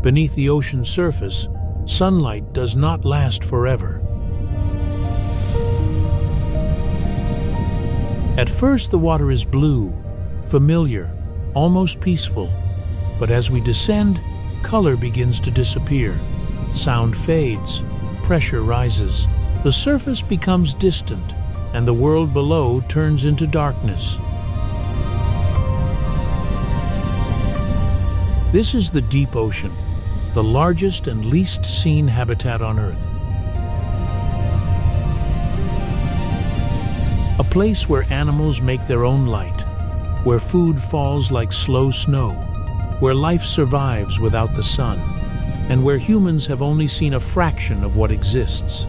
Beneath the ocean surface, sunlight does not last forever. At first, the water is blue, familiar, almost peaceful. But as we descend, color begins to disappear. Sound fades, pressure rises. The surface becomes distant, and the world below turns into darkness. This is the deep ocean, the largest and least seen habitat on Earth. A place where animals make their own light, where food falls like slow snow, where life survives without the sun, and where humans have only seen a fraction of what exists.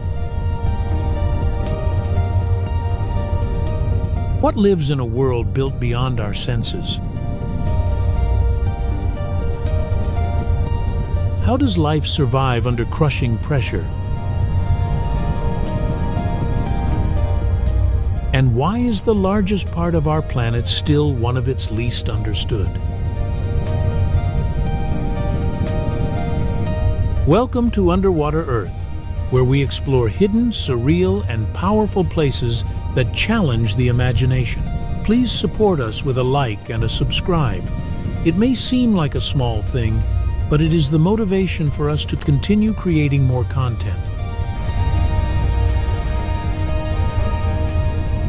What lives in a world built beyond our senses? How does life survive under crushing pressure? And why is the largest part of our planet still one of its least understood? Welcome to Underwater Earth, where we explore hidden, surreal, and powerful places that challenge the imagination. Please support us with a like and a subscribe. It may seem like a small thing, but it is the motivation for us to continue creating more content.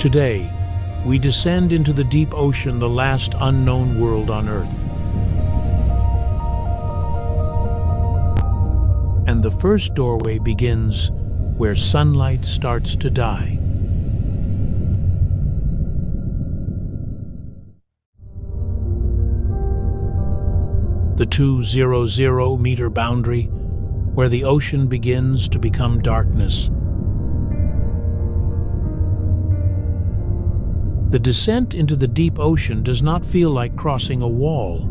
Today, we descend into the deep ocean, the last unknown world on Earth. And the first doorway begins where sunlight starts to die. The 200-meter boundary, where the ocean begins to become darkness. The descent into the deep ocean does not feel like crossing a wall.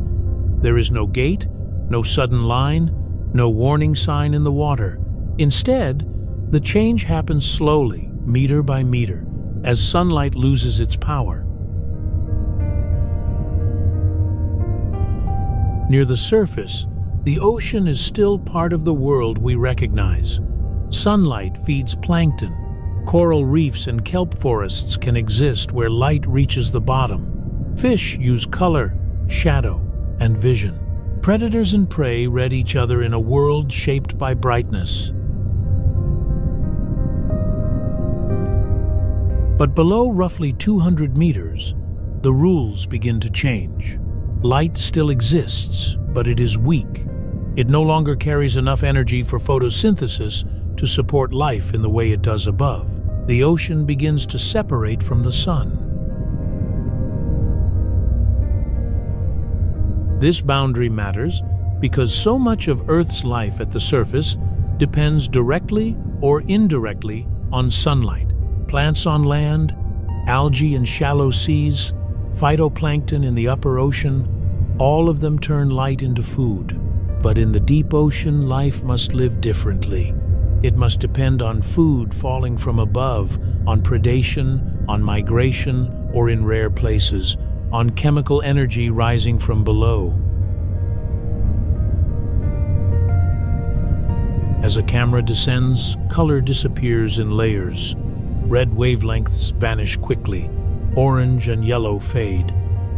There is no gate, no sudden line, no warning sign in the water. Instead, the change happens slowly, meter by meter, as sunlight loses its power. Near the surface, the ocean is still part of the world we recognize. Sunlight feeds plankton. Coral reefs and kelp forests can exist where light reaches the bottom. Fish use color, shadow, and vision. Predators and prey read each other in a world shaped by brightness. But below roughly 200 meters, the rules begin to change. Light still exists, but it is weak. It no longer carries enough energy for photosynthesis to support life in the way it does above. The ocean begins to separate from the sun. This boundary matters because so much of Earth's life at the surface depends directly or indirectly on sunlight. Plants on land, algae in shallow seas, phytoplankton in the upper ocean, all of them turn light into food. But in the deep ocean, life must live differently. It must depend on food falling from above, on predation, on migration, or in rare places, on chemical energy rising from below. As a camera descends, color disappears in layers. Red wavelengths vanish quickly. Orange and yellow fade.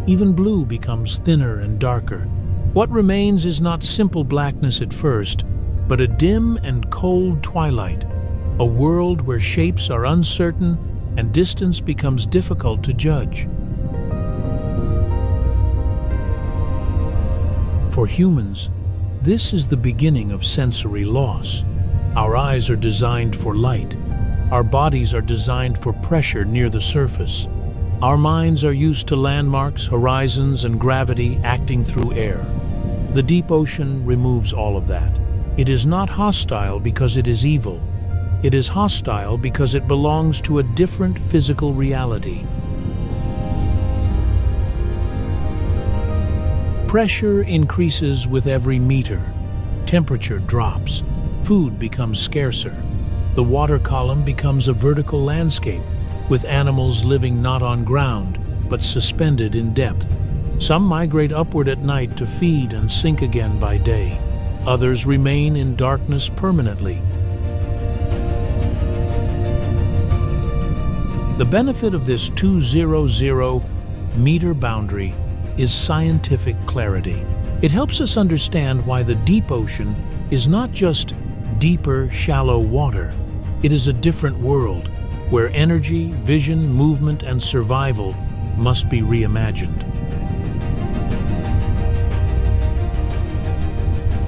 Even blue becomes thinner and darker. What remains is not simple blackness at first, but a dim and cold twilight, a world where shapes are uncertain and distance becomes difficult to judge. For humans, this is the beginning of sensory loss. Our eyes are designed for light. Our bodies are designed for pressure near the surface. Our minds are used to landmarks, horizons, and gravity acting through air. The deep ocean removes all of that. It is not hostile because it is evil. It is hostile because it belongs to a different physical reality. Pressure increases with every meter. Temperature drops. Food becomes scarcer. The water column becomes a vertical landscape, with animals living not on ground, but suspended in depth. Some migrate upward at night to feed and sink again by day. Others remain in darkness permanently. The benefit of this 200-meter boundary is scientific clarity. It helps us understand why the deep ocean is not just deeper, shallow water. It is a different world where energy, vision, movement, and survival must be reimagined.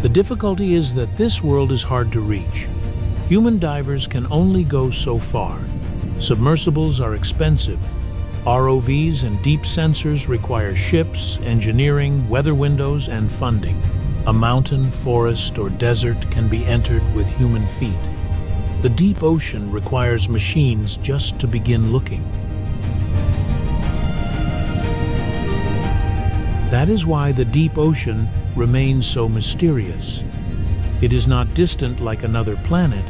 The difficulty is that this world is hard to reach. Human divers can only go so far. Submersibles are expensive. ROVs and deep sensors require ships, engineering, weather windows, and funding. A mountain, forest, or desert can be entered with human feet. The deep ocean requires machines just to begin looking. That is why the deep ocean remains so mysterious. It is not distant like another planet,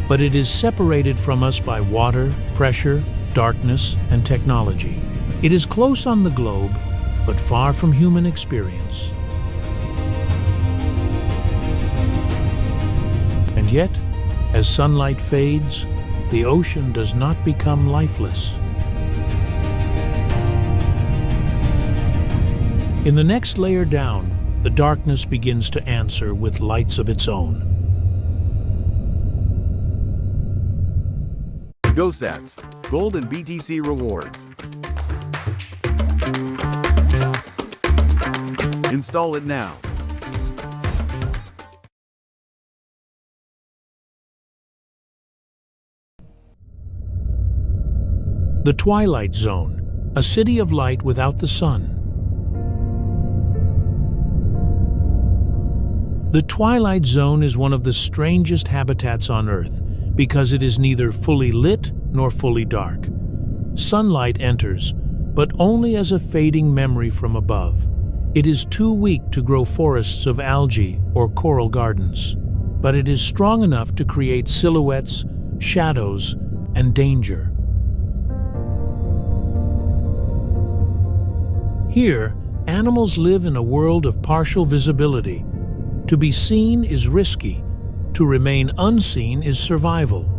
but it is separated from us by water, pressure, darkness, and technology. It is close on the globe, but far from human experience. And yet, as sunlight fades, the ocean does not become lifeless. In the next layer down, the darkness begins to answer with lights of its own. GoSats, Gold and BTC rewards. Install it now. The Twilight Zone, a city of light without the sun. The Twilight Zone is one of the strangest habitats on Earth because it is neither fully lit nor fully dark. Sunlight enters, but only as a fading memory from above. It is too weak to grow forests of algae or coral gardens, but it is strong enough to create silhouettes, shadows, and danger. Here, animals live in a world of partial visibility. To be seen is risky. To remain unseen is survival.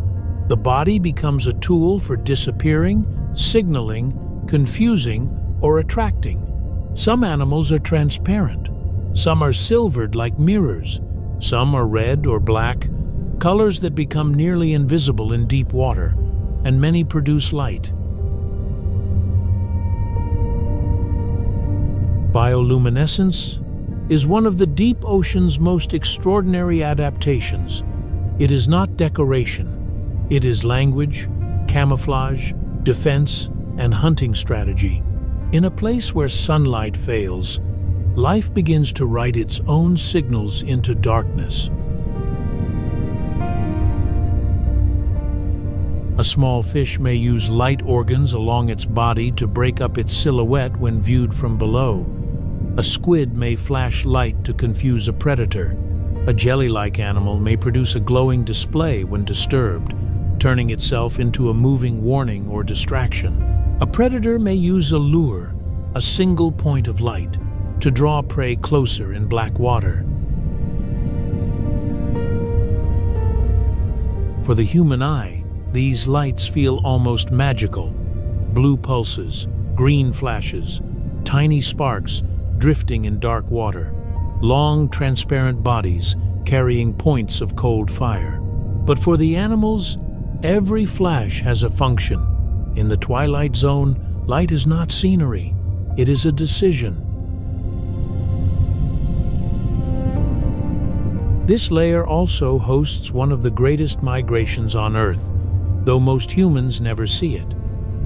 The body becomes a tool for disappearing, signaling, confusing, or attracting. Some animals are transparent. Some are silvered like mirrors. Some are red or black, colors that become nearly invisible in deep water, and many produce light. Bioluminescence is one of the deep ocean's most extraordinary adaptations. It is not decoration. It is language, camouflage, defense, and hunting strategy. In a place where sunlight fails, life begins to write its own signals into darkness. A small fish may use light organs along its body to break up its silhouette when viewed from below. A squid may flash light to confuse a predator. A jelly-like animal may produce a glowing display when disturbed, turning itself into a moving warning or distraction. A predator may use a lure, a single point of light, to draw prey closer in black water. For the human eye, these lights feel almost magical. Blue pulses, green flashes, tiny sparks drifting in dark water, long transparent bodies carrying points of cold fire. But for the animals, every flash has a function. In the Twilight Zone, light is not scenery, it is a decision. This layer also hosts one of the greatest migrations on Earth, though most humans never see it.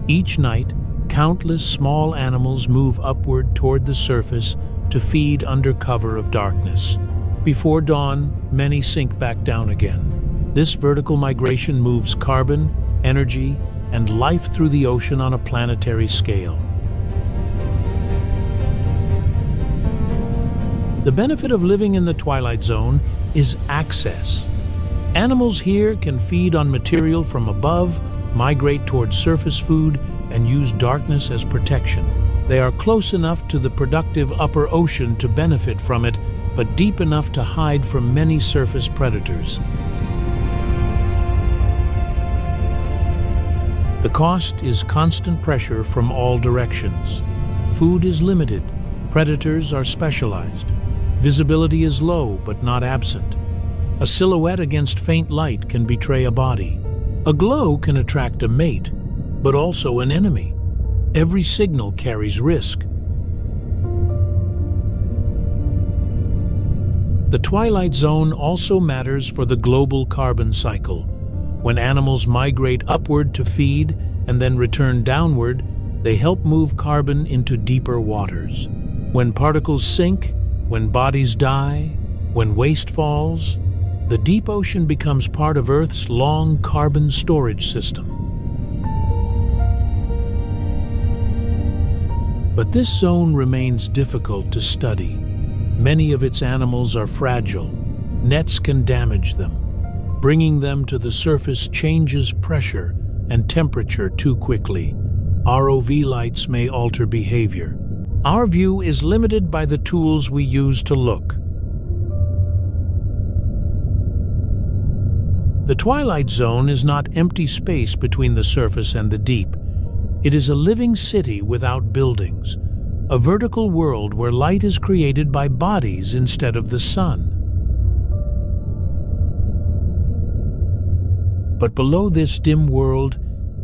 Each night, countless small animals move upward toward the surface to feed under cover of darkness. Before dawn, many sink back down again. This vertical migration moves carbon, energy, and life through the ocean on a planetary scale. The benefit of living in the Twilight Zone is access. Animals here can feed on material from above, migrate toward surface food, and use darkness as protection. They are close enough to the productive upper ocean to benefit from it but deep enough to hide from many surface predators. The cost is constant pressure from all directions. Food is limited, predators are specialized. Visibility is low but not absent. A silhouette against faint light can betray a body. A glow can attract a mate, but also an enemy. Every signal carries risk. The twilight zone also matters for the global carbon cycle. When animals migrate upward to feed and then return downward, they help move carbon into deeper waters. When particles sink, when bodies die, when waste falls, the deep ocean becomes part of Earth's long carbon storage system. But this zone remains difficult to study. Many of its animals are fragile. Nets can damage them. Bringing them to the surface changes pressure and temperature too quickly. ROV lights may alter behavior. Our view is limited by the tools we use to look. The twilight zone is not empty space between the surface and the deep. It is a living city without buildings, a vertical world where light is created by bodies instead of the sun. But below this dim world,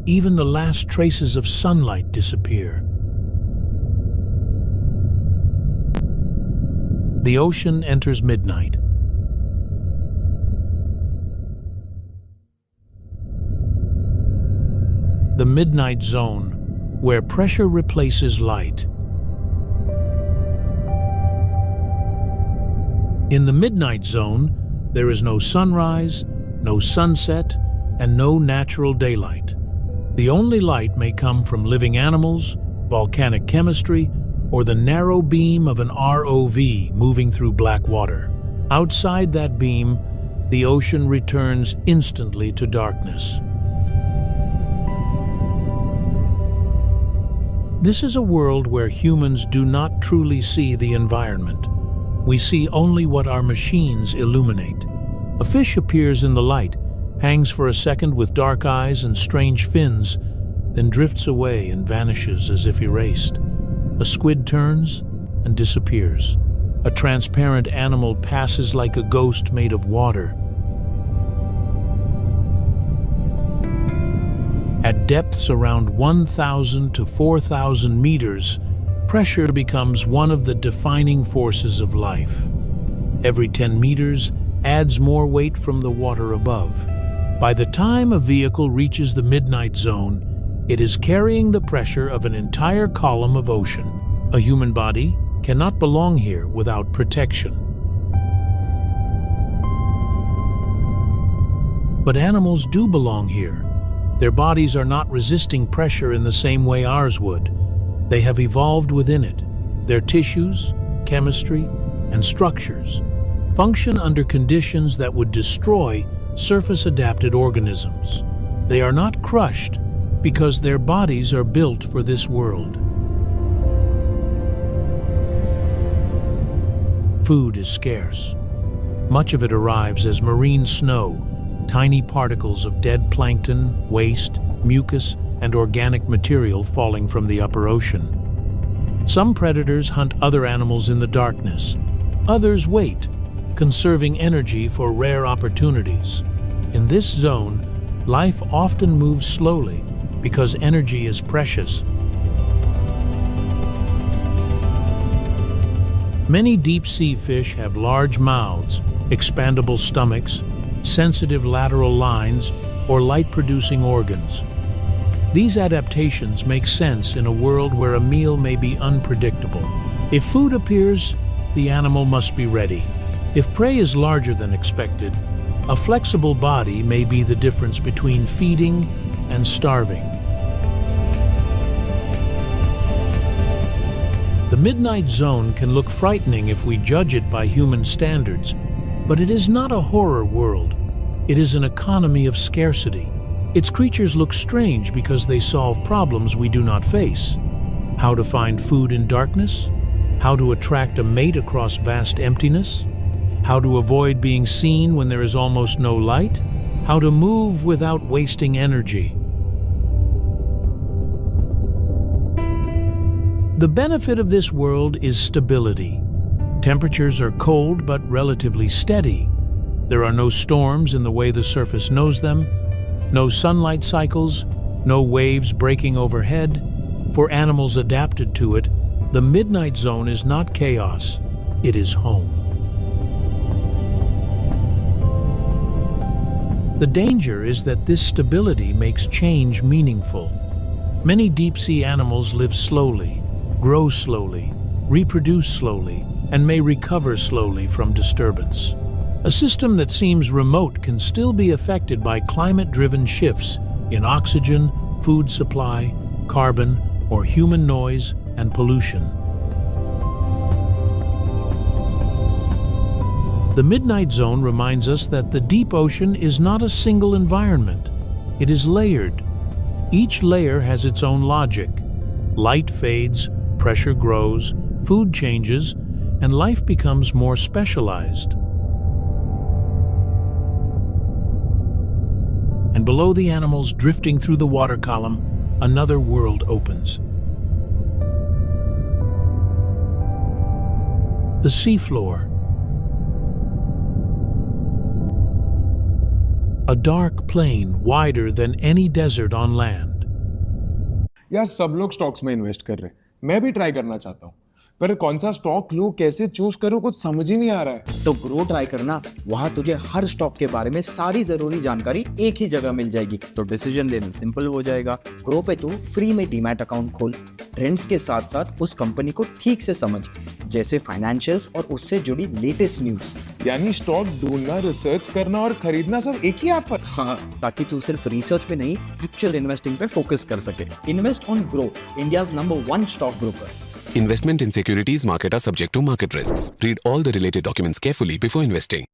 even the last traces of sunlight disappear. The ocean enters midnight. The midnight zone, where pressure replaces light. In the midnight zone, there is no sunrise, no sunset, and no natural daylight. The only light may come from living animals, volcanic chemistry, or the narrow beam of an ROV moving through black water. Outside that beam, the ocean returns instantly to darkness. This is a world where humans do not truly see the environment. We see only what our machines illuminate. A fish appears in the light, hangs for a second with dark eyes and strange fins, then drifts away and vanishes as if erased. A squid turns and disappears. A transparent animal passes like a ghost made of water. At depths around 1,000 to 4,000 meters, pressure becomes one of the defining forces of life. Every 10 meters adds more weight from the water above. By the time a vehicle reaches the midnight zone, it is carrying the pressure of an entire column of ocean. A human body cannot belong here without protection. But animals do belong here. Their bodies are not resisting pressure in the same way ours would. They have evolved within it. Their tissues, chemistry, and structures function under conditions that would destroy surface-adapted organisms. They are not crushed because their bodies are built for this world. Food is scarce. Much of it arrives as marine snow, tiny particles of dead plankton, waste, mucus, and organic material falling from the upper ocean. Some predators hunt other animals in the darkness. Others wait, conserving energy for rare opportunities. In this zone, life often moves slowly because energy is precious. Many deep-sea fish have large mouths, expandable stomachs, sensitive lateral lines, or light-producing organs. These adaptations make sense in a world where a meal may be unpredictable. If food appears, the animal must be ready. If prey is larger than expected, a flexible body may be the difference between feeding and starving. The midnight zone can look frightening if we judge it by human standards, but it is not a horror world. It is an economy of scarcity. Its creatures look strange because they solve problems we do not face. How to find food in darkness? how to attract a mate across vast emptiness, how to avoid being seen when there is almost no light, how to move without wasting energy. The benefit of this world is stability. Temperatures are cold but relatively steady. There are no storms in the way the surface knows them, no sunlight cycles, no waves breaking overhead. For animals adapted to it, the midnight zone is not chaos, it is home. The danger is that this stability makes change meaningful. Many deep-sea animals live slowly, grow slowly, reproduce slowly, and may recover slowly from disturbance. A system that seems remote can still be affected by climate-driven shifts in oxygen, food supply, carbon, or human noise and pollution. The midnight zone reminds us that the deep ocean is not a single environment. It is layered. Each layer has its own logic. Light fades, pressure grows, food changes, and life becomes more specialized. And below the animals drifting through the water column, another world opens. The seafloor. A dark plain wider than any desert on land. यार सब लोग stocks में invest कर रहे हैं, मैं भी try करना चाहता हूँ, पर कौन सा स्टॉक लूं, कैसे चूज करूं, कुछ समझ ही नहीं आ रहा है। तो ग्रो ट्राई करना, वहां तुझे हर स्टॉक के बारे में सारी जरूरी जानकारी एक ही जगह मिल जाएगी, तो डिसीजन लेना सिंपल हो जाएगा। ग्रो पे तू फ्री में डीमैट अकाउंट खोल, ट्रेंड्स के साथ साथ उस कंपनी को ठीक से समझ, जैसे फाइनेंशियल्स और उससे जुड़ी लेटेस्ट न्यूज। यानी स्टॉक ढूंढना, रिसर्च करना और खरीदना सब एक ही ऐप पर। हाँ, ताकि तू सिर्फ रिसर्च पे नहीं, एक्चुअल इन्वेस्टिंग पे फोकस कर सके। Invest on grow, India's number 1 stock broker. Investment in securities market are subject to market risks. Read all the related documents carefully before investing.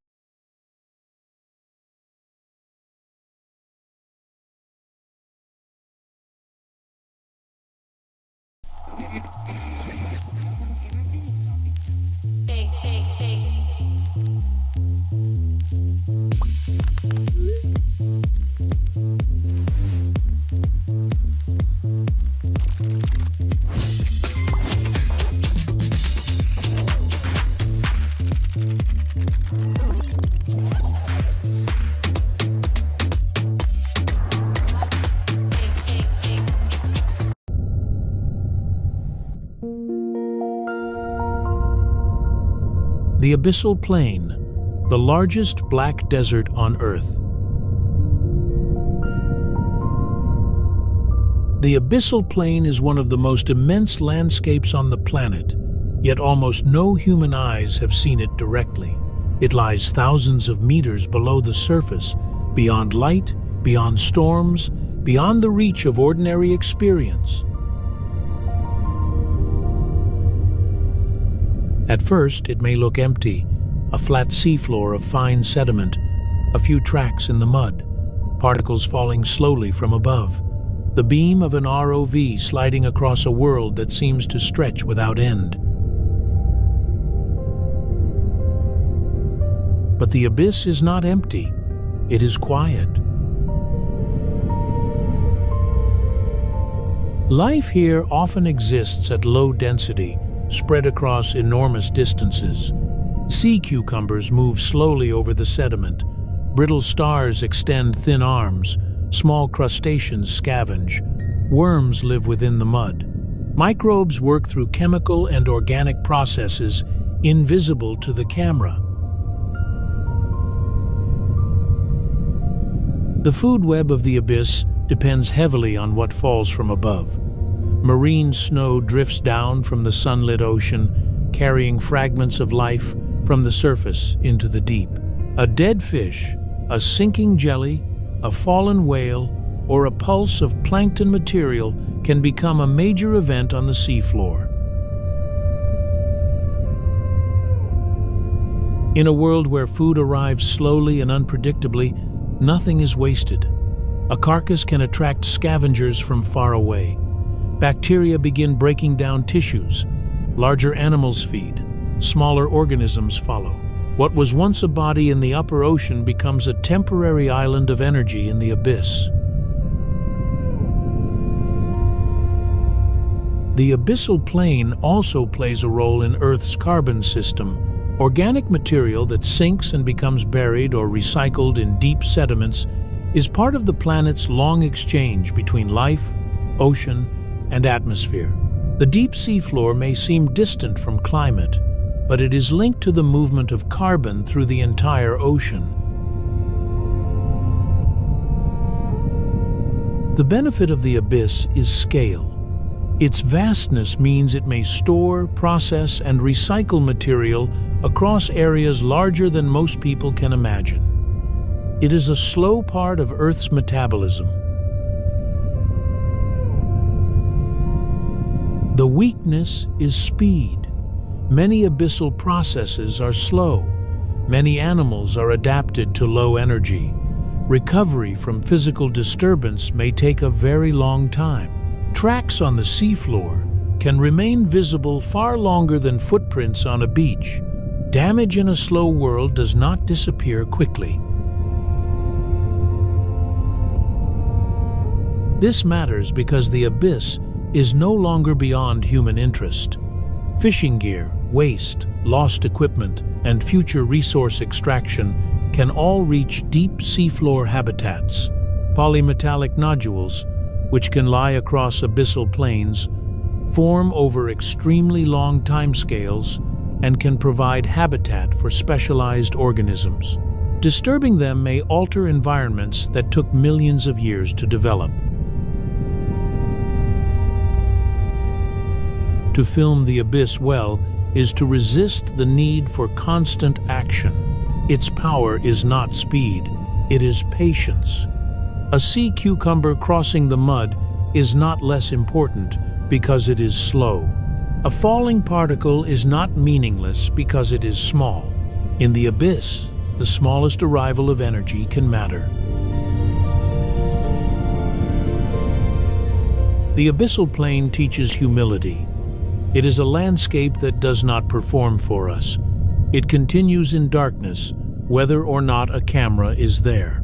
The abyssal plain, the largest black desert on Earth. The abyssal plain is one of the most immense landscapes on the planet, yet almost no human eyes have seen it directly. It lies thousands of meters below the surface, beyond light, beyond storms, beyond the reach of ordinary experience. At first, it may look empty, a flat seafloor of fine sediment, a few tracks in the mud, particles falling slowly from above, the beam of an ROV sliding across a world that seems to stretch without end. But the abyss is not empty, it is quiet. Life here often exists at low density, spread across enormous distances. Sea cucumbers move slowly over the sediment. Brittle stars extend thin arms. Small crustaceans scavenge. Worms live within the mud. Microbes work through chemical and organic processes invisible to the camera. The food web of the abyss depends heavily on what falls from above. Marine snow drifts down from the sunlit ocean, carrying fragments of life from the surface into the deep. A dead fish, a sinking jelly, a fallen whale, or a pulse of plankton material can become a major event on the seafloor. In a world where food arrives slowly and unpredictably, nothing is wasted. A carcass can attract scavengers from far away. Bacteria begin breaking down tissues. Larger animals feed. Smaller organisms follow. What was once a body in the upper ocean becomes a temporary island of energy in the abyss. The abyssal plane also plays a role in Earth's carbon system, organic material that sinks and becomes buried or recycled in deep sediments is part of the planet's long exchange between life, ocean, and atmosphere. The deep seafloor may seem distant from climate, but it is linked to the movement of carbon through the entire ocean. The benefit of the abyss is scale. Its vastness means it may store, process, and recycle material across areas larger than most people can imagine. It is a slow part of Earth's metabolism. The weakness is speed. Many abyssal processes are slow. Many animals are adapted to low energy. Recovery from physical disturbance may take a very long time. Tracks on the seafloor can remain visible far longer than footprints on a beach. Damage in a slow world does not disappear quickly. This matters because the abyss is no longer beyond human interest. Fishing gear, waste, lost equipment, and future resource extraction can all reach deep seafloor habitats. Polymetallic nodules, which can lie across abyssal plains, form over extremely long timescales and can provide habitat for specialized organisms. Disturbing them may alter environments that took millions of years to develop. To film the abyss well is to resist the need for constant action. Its power is not speed, it is patience. A sea cucumber crossing the mud is not less important because it is slow. A falling particle is not meaningless because it is small. In the abyss, the smallest arrival of energy can matter. The abyssal plane teaches humility. It is a landscape that does not perform for us. It continues in darkness, whether or not a camera is there.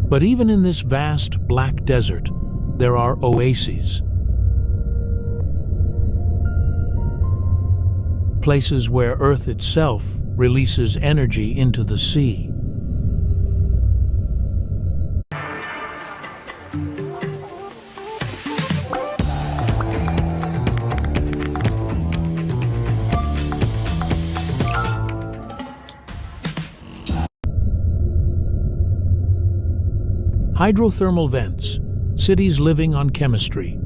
But even in this vast black desert, there are oases. Places where Earth itself releases energy into the sea. Hydrothermal vents, cities living on chemistry.